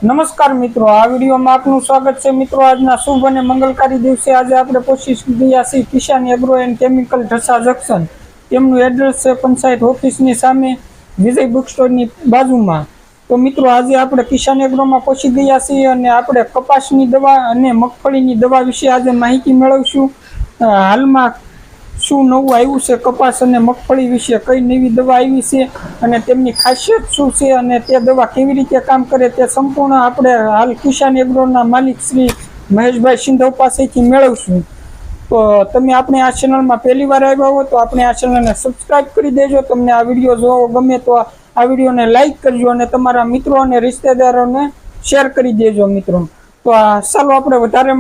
નમસ્કાર મિત્રો, આ વિડીયોમાં આપનું સ્વાગત છે। મિત્રો, આજના શુભ અને મંગલકારી દિવસે આજે આપણે પહોંચી ગયા છીએ Kisan agro and chemical Dhasa junction. તેમનું એડ્રેસ છે પંચાયત ઓફિસની સામે, વિજય બુક સ્ટોરની બાજુમાં। તો મિત્રો, આજે આપણે કિસાન એગ્રોમાં પહોંચી ગયા છીએ અને આપણે કપાસની દવા અને મગફળીની દવા વિશે આજે માહિતી મેળવશું। હાલમાં શું નવું આવ્યું છે કપાસ અને મગફળી વિશે, કઈ નવી દવા આવી છે અને તેમની ખાસિયત શું છે અને તે દવા કેવી રીતે કામ કરે તે સંપૂર્ણ આપણે હાલ કિસાન એગ્રોના માલિક શ્રી મહેશભાઈ સિંધવ પાસેથી મેળવશું। તો તમે આપણે આ ચેનલમાં પહેલી વાર આવ્યા હો તો આપણે આ ચેનલને સબસ્ક્રાઇબ કરી દેજો। તમને આ વિડીયો જોવો ગમે તો આ વિડીયોને લાઈક કરજો અને તમારા મિત્રો અને રિશ્તેદારોને શેર કરી દેજો મિત્રો। તો ચાલો આપણે વધારે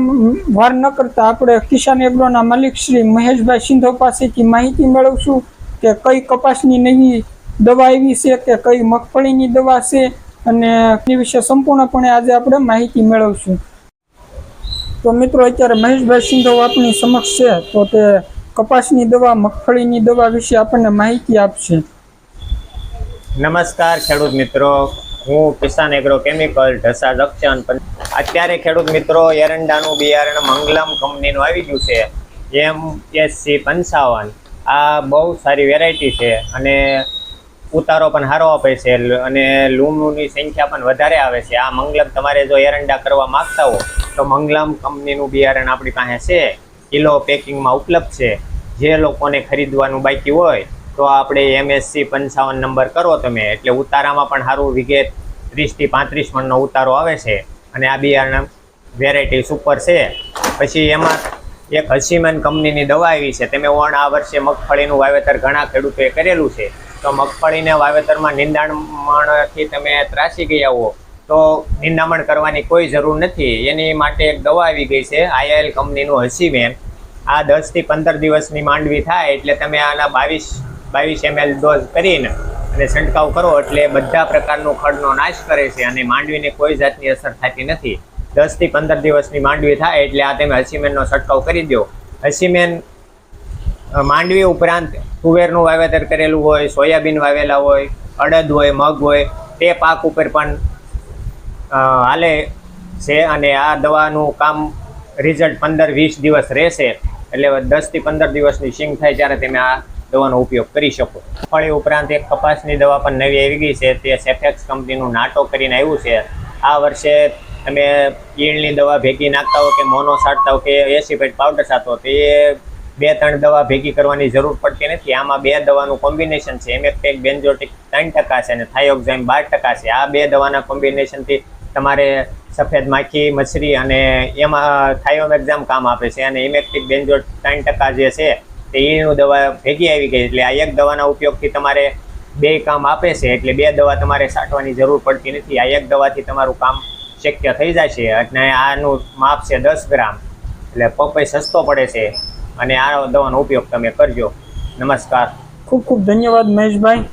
વાર ન કરતા આપણે કિસાન એગ્રોના માલિક શ્રી મહેશભાઈ સિંધવ પાસેથી માહિતી મેળવશું કે કઈ કપાસની નવી દવા આવી છે કે કઈ મગફળીની દવા છે અને એ વિશે સંપૂર્ણપણે આજે આપણે માહિતી મેળવશું। તો મિત્રો, અત્યારે મહેશભાઈ સિંધવ આપની સમક્ષ છે, તો તે કપાસની દવા મગફળીની દવા વિશે આપણને માહિતી આપશે। નમસ્કાર ખેડૂત મિત્રો, હું કિસાન એગ્રો કેમિકલ ઢસા જંકશન। અત્યારે ખેડૂત મિત્રો, એરંડાનું બિયારણ મંગલમ કંપનીનું આવી ગયું છે MSC55। આ બહુ સારી વેરાયટી છે અને ઉતારો પણ સારો આપે છે અને લૂમની સંખ્યા પણ વધારે આવે છે। આ મંગલમ તમારે જો એરંડા કરવા માંગતા હો તો મંગલમ કંપનીનું બિયારણ આપણી પાસે છે, કિલો પેકિંગમાં ઉપલબ્ધ છે। જે લોકોને ખરીદવાનું બાકી હોય તો આપણે MSC55 નંબર કરો તમે, એટલે ઉતારામાં પણ સારું વિઘે 30 થી 35 મણનો ઉતારો આવે છે અને આ બિયારણ વેરાયટી સુપર છે। પછી એમાં એક હસીમેન કંપનીની દવા આવી છે। તમે આ વર્ષે મગફળીનું વાવેતર ઘણા ખેડૂતોએ કરેલું છે, તો મગફળીના વાવેતરમાં નિંદામણથી તમે ત્રાસી ગયા હો તો નિંદામણ કરવાની કોઈ જરૂર નથી। એની માટે એક દવા આવી ગઈ છે IL કંપનીનું હસીમેન। આ 10 થી 15 દિવસની માંડવી થાય એટલે તમે આના 22 ml ડોઝ કરીને અને છંટકાવ કરો એટલે બધા પ્રકારનો ખડનો નાશ કરે છે અને માંડવીને કોઈ જાતની અસર થતી નથી। 10 થી 15 દિવસની માંડવી થાય એટલે આ તમે હસીમેનનો છંટકાવ કરી દો। હસીમેન માંડવી ઉપરાંત તુવેરનું વાવેતર કરેલું હોય, સોયાબીન વાવેલા હોય, અડદ હોય, મગ હોય, તે પાક ઉપર પણ હાલે છે અને આ દવાનું કામ રિઝલ્ટ 15-20 દિવસ રહેશે। એટલે 10 થી 15 દિવસની સિંગ થાય ત્યારે તમે આ દવાનો ઉપયોગ કરી શકો। ફળી ઉપરાંત એક કપાસની દવા પણ નવી આવી ગઈ છે, તે સેફેક્સ કંપનીનું નાટો કરીને આવ્યું છે। આ વર્ષે તમે ઈયળની દવા ભેગી નાખતા હો કે મોનો છાંટતા હો કે એસિફેટ પાવડર છાંટો, તો એ 2-3 દવા ભેગી કરવાની જરૂર પડતી નથી। આમાં 2 દવાનું કોમ્બિનેશન છે, એમેક્ટેક બેન્ઝોટિક 3% છે અને થાયોક્ઝાઇમ 12% છે। આ 2 દવાના કોમ્બિનેશનથી તમારે સફેદ માખી, મચ્છરી અને એમાં થાયોમેક્ઝામ કામ આપે છે અને ઇમેક્ટિક બેન્ઝોટ 3% જે છે તે ઈયળનું દવા ભેગી આવી ગઈ એટલે આ એક દવાના ઉપયોગથી તમારે 2 કામ આપે છે, એટલે 2 દવા તમારે છાંટવાની જરૂર પડતી નથી। આ એક દવાથી તમારું કામ શક્ય થઈ જાય છે અને આનું માપ છે 10 ગ્રામ, એટલે પપઈ સસ્તો પડે છે અને આ દવાનો ઉપયોગ તમે કરજો। નમસ્કાર, ખૂબ ખૂબ ધન્યવાદ મહેશભાઈ।